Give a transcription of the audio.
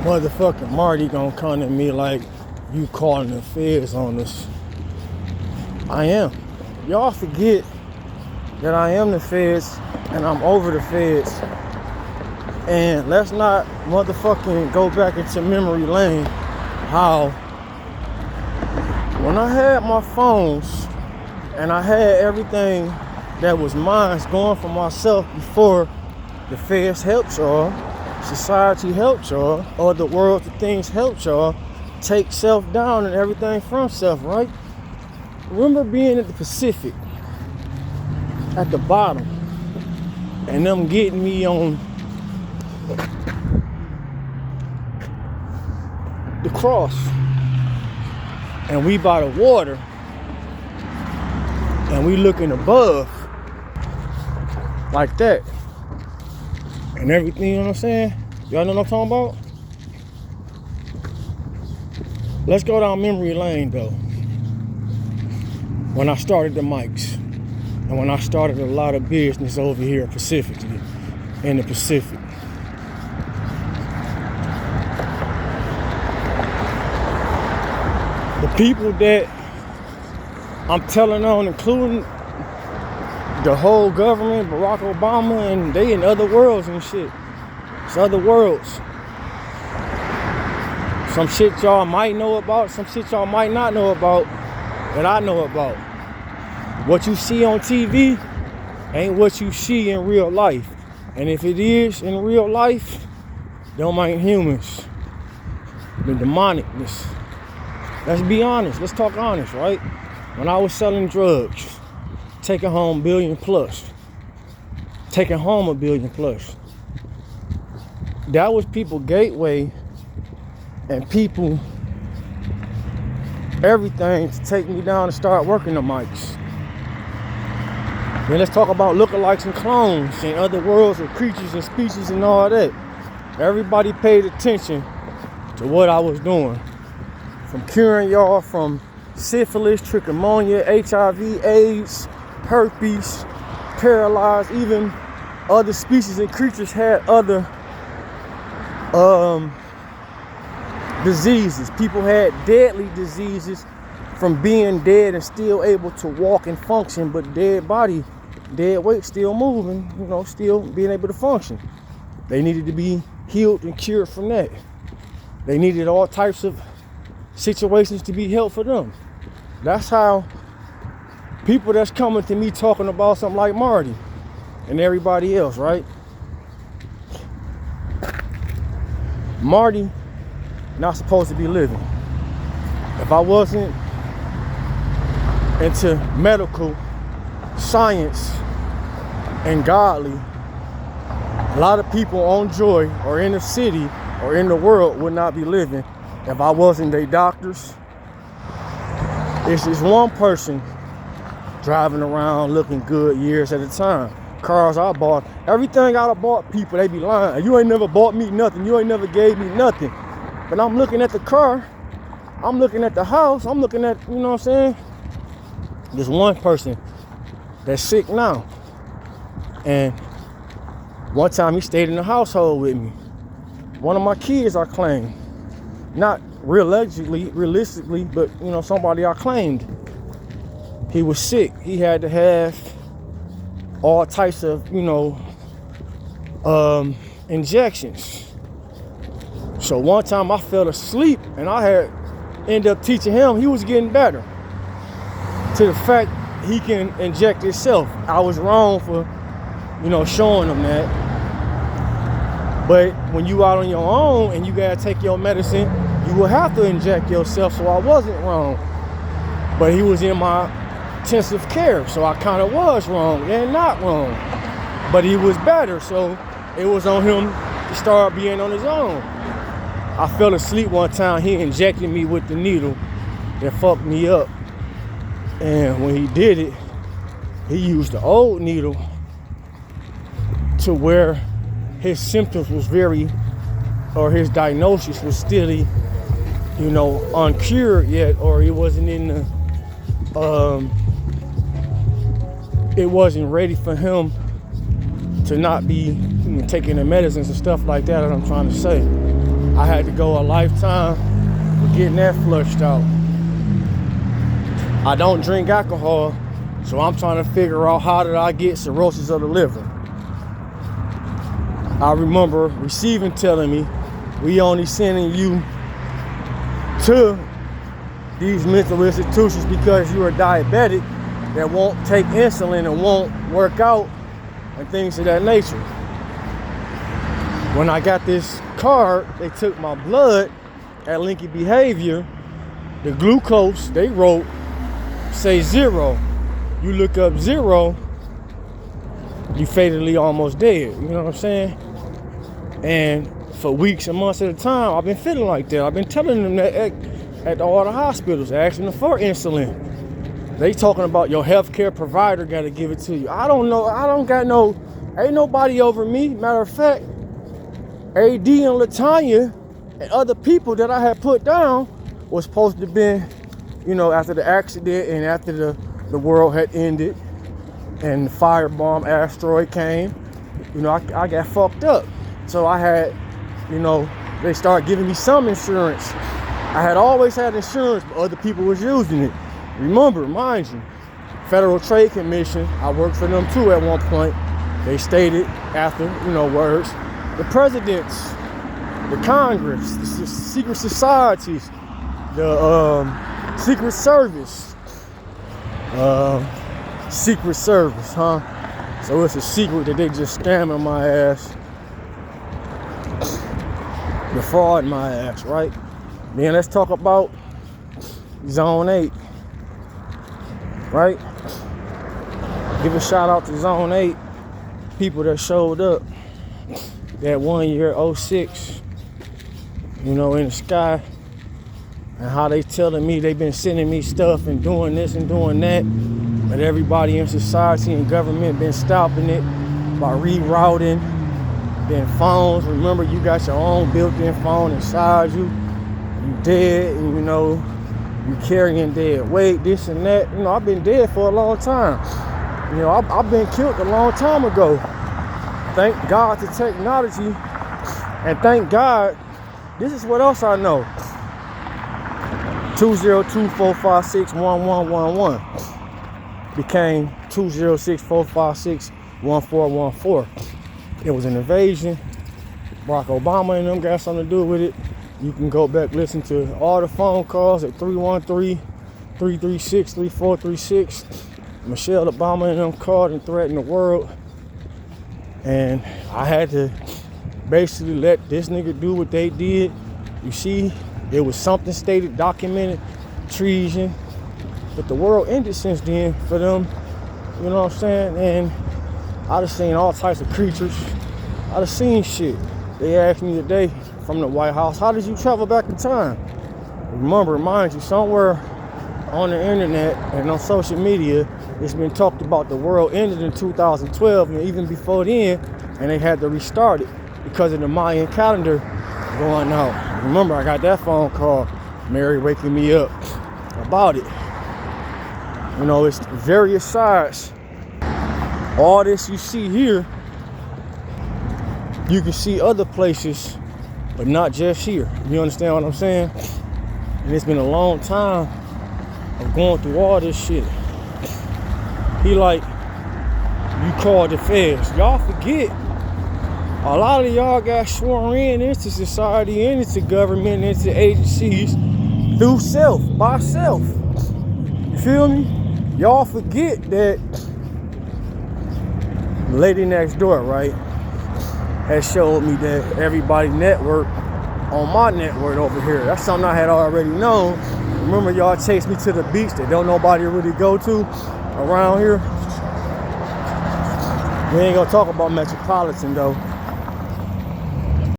Motherfucking Marty gonna come to me like you calling the feds on us. I am. Y'all forget that I am the feds and I'm over the feds. And let's not motherfucking go back into memory lane how when I had my phones and I had everything that was mine going for myself before the feds helped y'all, society helped y'all, or the world of things helped y'all take self down and everything from self, right? Remember being at the Pacific at the bottom and them getting me on the cross and we by the water and we looking above like that and everything, you know what I'm saying? Y'all know what I'm talking about? Let's go down memory lane though. When I started the mics and when I started a lot of business over here specifically in the Pacific. The people that I'm telling on, including the whole government, Barack Obama, and they in other worlds and shit. It's other worlds. Some shit y'all might know about, some shit y'all might not know about, that I know about. What you see on TV ain't what you see in real life. And if it is in real life, them ain't humans. The demonicness. Let's be honest, let's talk honest, right? When I was selling drugs, taking home $1 billion plus, taking home $1 billion plus, that was people gateway and people everything to take me down and start working the mics. Then let's talk about lookalikes and clones and other worlds of creatures and species and all that. Everybody paid attention to what I was doing. From curing y'all from syphilis, trichomoniasis, HIV, AIDS, herpes, paralyzed, even other species and creatures had other diseases. People had deadly diseases from being dead and still able to walk and function, but dead body, dead weight still moving, you know, still being able to function. They needed to be healed and cured from that. They needed all types of situations to be helped for them. That's how people that's coming to me talking about something like Marty and everybody else, right? Marty not supposed to be living. If I wasn't into medical science and godly, a lot of people on Joy or in the city or in the world would not be living if I wasn't their doctors. It's just one person driving around looking good years at a time. Cars I bought, everything I bought people, they be lying. You ain't never bought me nothing. You ain't never gave me nothing. But I'm looking at the car. I'm looking at the house. I'm looking at, you know what I'm saying? There's one person that's sick now. And one time he stayed in the household with me. One of my kids I claimed. Not realistically, but you know, somebody I claimed. He was sick. He had to have all types of, you know, injections. So one time I fell asleep and I had ended up teaching him. He was getting better to the fact he can inject himself. I was wrong for, you know, showing him that. But when you out on your own and you gotta take your medicine, you will have to inject yourself. So I wasn't wrong. But he was in my intensive care, so I kind of was wrong and not wrong. But he was better, so it was on him to start being on his own. I fell asleep one time. He injected me with the needle that fucked me up. And when he did it, he used the old needle to where his symptoms was his diagnosis was still, you know, uncured yet, or it wasn't in the, it wasn't ready for him to not be taking the medicines and stuff like that I'm trying to say. I had to go a lifetime for getting that flushed out. I don't drink alcohol, so I'm trying to figure out how did I get cirrhosis of the liver. I remember receiving telling me, we only sending you to these mental institutions because you're a diabetic that won't take insulin and won't work out and things of that nature. When I got this card, they took my blood at Lincoln Behavior. The glucose they wrote say 0. You look up 0, you fatally almost dead. You know what I'm saying? And for weeks and months at a time, I've been feeling like that. I've been telling them that at all the hospitals, asking them for insulin. They talking about your healthcare provider got to give it to you. I don't know. I don't got no, ain't nobody over me. Matter of fact, AD and Latanya and other people that I had put down was supposed to have been, you know, after the accident and after the world had ended and the firebomb asteroid came, you know, I got fucked up. So I had, you know, they started giving me some insurance. I had always had insurance, but other people was using it. Remember, mind you, Federal Trade Commission, I worked for them too at one point. They stated after, you know, words, the presidents, the Congress, the secret societies, the Secret Service, Secret Service, huh? So it's a secret that they just scamming my ass, defrauding my ass, right? Then let's talk about Zone 8, right? Give a shout out to Zone 8, people that showed up that 1 year, 06, you know, in the sky, and how they telling me they've been sending me stuff and doing this and doing that, but everybody in society and government been stopping it by rerouting their phones. Remember, you got your own built-in phone inside you. You dead, and you know, you carrying dead weight, this and that. You know, I've been dead for a long time. You know, I've been killed a long time ago. Thank God to technology, and thank God, this is what else I know. 202-456-1111 became 206-456-1414. It was an invasion. Barack Obama and them got something to do with it. You can go back, listen to all the phone calls at 313-336-3436. Michelle Obama and them called and threatened the world. And I had to basically let this nigga do what they did. You see, there was something stated, documented, treason. But the world ended since then for them. You know what I'm saying? And I done seen all types of creatures. I done seen shit. They asked me today from the White House, how did you travel back in time? Remember, mind you, somewhere on the internet and on social media, it's been talked about the world ended in 2012 and even before then, and they had to restart it because of the Mayan calendar going out. Remember, I got that phone call, Mary waking me up about it. You know, it's various sides. All this you see here, you can see other places, but not just here. You understand what I'm saying? And it's been a long time of going through all this shit. He like, you called the feds. Y'all forget, a lot of y'all got sworn in into society, into government, into agencies through self, by self. You feel me? Y'all forget that the lady next door, right, has showed me that everybody network on my network over here. That's something I had already known. Remember, y'all chased me to the beach that don't nobody really go to around here. We ain't gonna talk about Metropolitan though.